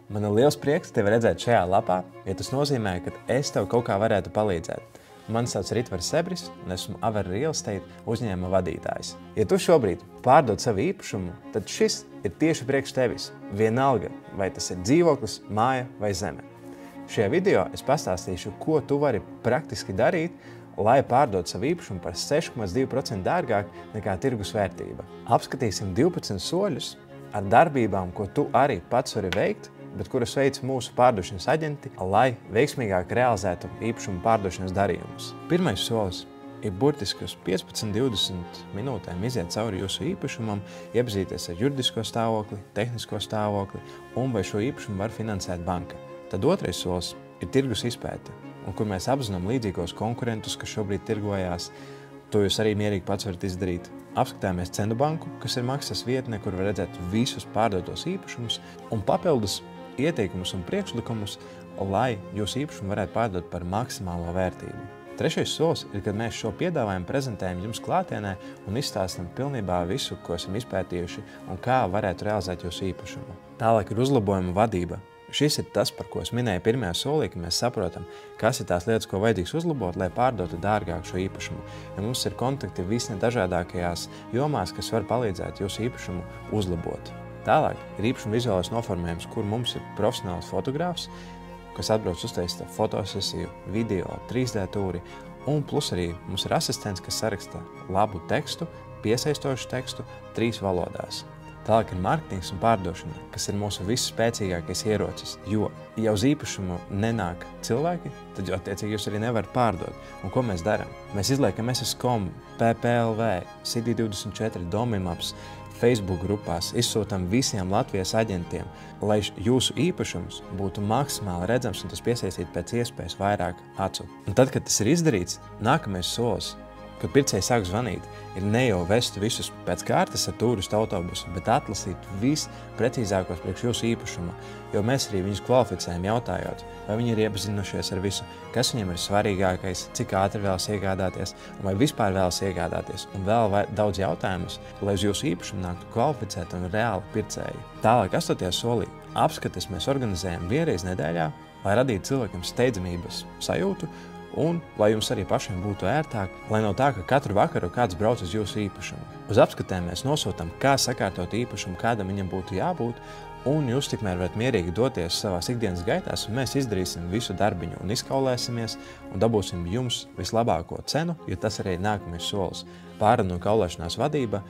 Man ir liels prieks tevi redzēt šajā lapā, ja tas nozīmē, ka es tev kaut kā varētu palīdzēt. Mani sauc Ritvars Sebris un esmu Avera Real Estate uzņēmuma vadītājs. Ja tu šobrīd pārdod savu īpašumu, tad šis ir tieši priekš tevis. Vienalga, vai tas ir dzīvoklis, māja vai zeme. Šajā video es pastāstīšu, ko tu vari praktiski darīt, lai pārdod savu īpašumu par 6,2% dārgāk nekā tirgus vērtība. Apskatīsim 12 soļus ar darbībām, ko tu arī pats vari veikt, bet kuras veic mūsu pārdošanas aģenti, lai veiksmīgāk realizētu īpašumu pārdošanas darījumus. Pirmais solis ir burtiski uz 15–20 minūtēm iziet cauri jūsu īpašumam, iepazīties ar juridisko stāvokli, tehnisko stāvokli un vai šo īpašumu var finansēt banka. Tad otrais solis ir tirgus izpēte, un kur mēs apzinām līdzīgos konkurentus, kas šobrīd tirgojās. To jūs arī mierīgi pats varat izdarīt. Apskatāmies Cenu banku, kas ir maksas vietne, kur var redzēt visus pārdotos īpašumus un papildus ieteikumus un priekšlikumus, lai jūsu īpašumu varētu pārdot par maksimālo vērtību. Trešais solis ir, kad mēs šo piedāvājumu prezentējam jums klātienē un izstāstam pilnībā visu, ko esam izpētījuši un kā varētu realizēt jūsu īpašumu. Tālāk ir uzlabojuma vadība. Šis ir tas, par ko es minēju pirmajā solī, ka mēs saprotam, kas ir tās lietas, ko vajadzīgs uzlabot, lai pārdotu dārgāk šo īpašumu. Ja mums ir kontakti visnedažādākajās jomās, kas var palīdzēt jūsu īpašumu uzlabot. Tālāk ir īpašuma vizuālais noformējums, kur mums ir profesionāls fotogrāfs, kas atbrauc uztaisīt fotosesiju, video, 3D tūri, un plus arī mums ir asistents, kas saraksta labu tekstu, piesaistošu tekstu 3 valodās. Tālāk ir mārketings un pārdošana, kas ir mūsu visspēcīgākais ierocis, jo, ja uz īpašumu nenāk cilvēki, tad attiecīgi jūs arī nevarat pārdot. Un ko mēs darām? Mēs izliekam SS.com, PPLV, CD24, Domimaps, Facebook grupās, izsūtam visiem Latvijas aģentiem, lai jūsu īpašums būtu maksimāli redzams un tas piesaistītu pēc iespējas vairāk acu. Un tad, kad tas ir izdarīts, nākamais solis, kad pircēji sāk zvanīt, ir ne jau vest visus pēc kārtas ar turistu autobusu, bet atlasīt visprecīzākos priekš jūsu īpašuma, jo mēs arī viņus kvalificējam jautājot, vai viņi ir iepazinušies ar visu, kas viņiem ir svarīgākais, cik ātri vēlas iegādāties, un vai vispār vēlas iegādāties, un vēl daudz jautājumus, lai uz jūsu īpašumu nāktu kvalificēt un reāli pircēji. Tālāk 8. solī apskates mēs organizējam vienreiz nedēļā, lai radītu cilvēkiem steidzamības sajūtu, un lai jums arī pašiem būtu ērtāk, lai nav tā, ka katru vakaru kāds brauc uz jūsu īpašumu. Uz apskatēm mēs nosūtam, kā sakārtot īpašumu, kādam viņam būtu jābūt, un jūs tikmēr varat mierīgi doties savās ikdienas gaitās, un mēs izdarīsim visu darbiņu un izkaulēsimies un dabūsim jums vislabāko cenu, jo tas arī ir nākamais solis. Pārrunu un kaulēšanās vadība,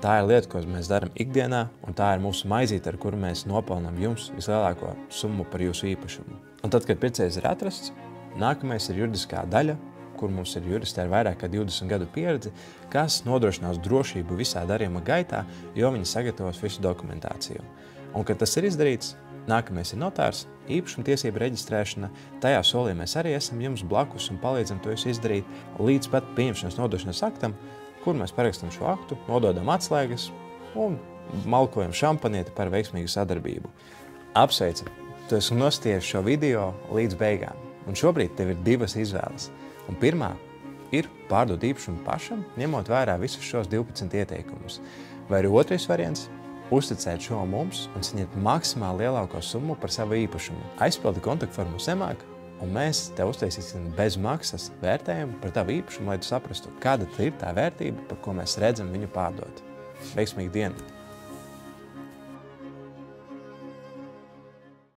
tā ir lieta, ko mēs darām ikdienā, un tā ir mūsu maizīte, ar kuru mēs nopelnām jums vislielāko summu par jūsu īpašumu. Un tad, kad pircējs ir atrasts, nākamais ir juridiskā daļa, kur mums ir juristi ar vairāk kā 20 gadu pieredzi, kas nodrošinās drošību visā darījuma gaitā, jo viņi sagatavos visu dokumentāciju. Un, kad tas ir izdarīts, nākamais ir notārs, īpašuma tiesība reģistrēšana. Tajā solī mēs arī esam jums blakus un palīdzam to visu izdarīt līdz pat pieņemšanas nodošanas aktam, kur mēs parakstam šo aktu, nododam atslēgas un malkojam šampanieti par veiksmīgu sadarbību. Apsveicu! Tu esi nostieris šo video līdz beigām. Un šobrīd tev ir 2 izvēles. Un pirmā ir pārdot īpašumu pašam, ņemot vērā visus šos 12 ieteikumus. Vai arī otrais variants – uzticēt šo mums un saņemt maksimāli lielāko summu par savu īpašumu. Aizpildi kontaktformu zemāk, un mēs tev uztaisīsim bez maksas vērtējumu par tavu īpašumu, lai tu saprastu, kāda ir tā vērtība, par ko mēs redzam viņu pārdot. Veiksmīgu dienu!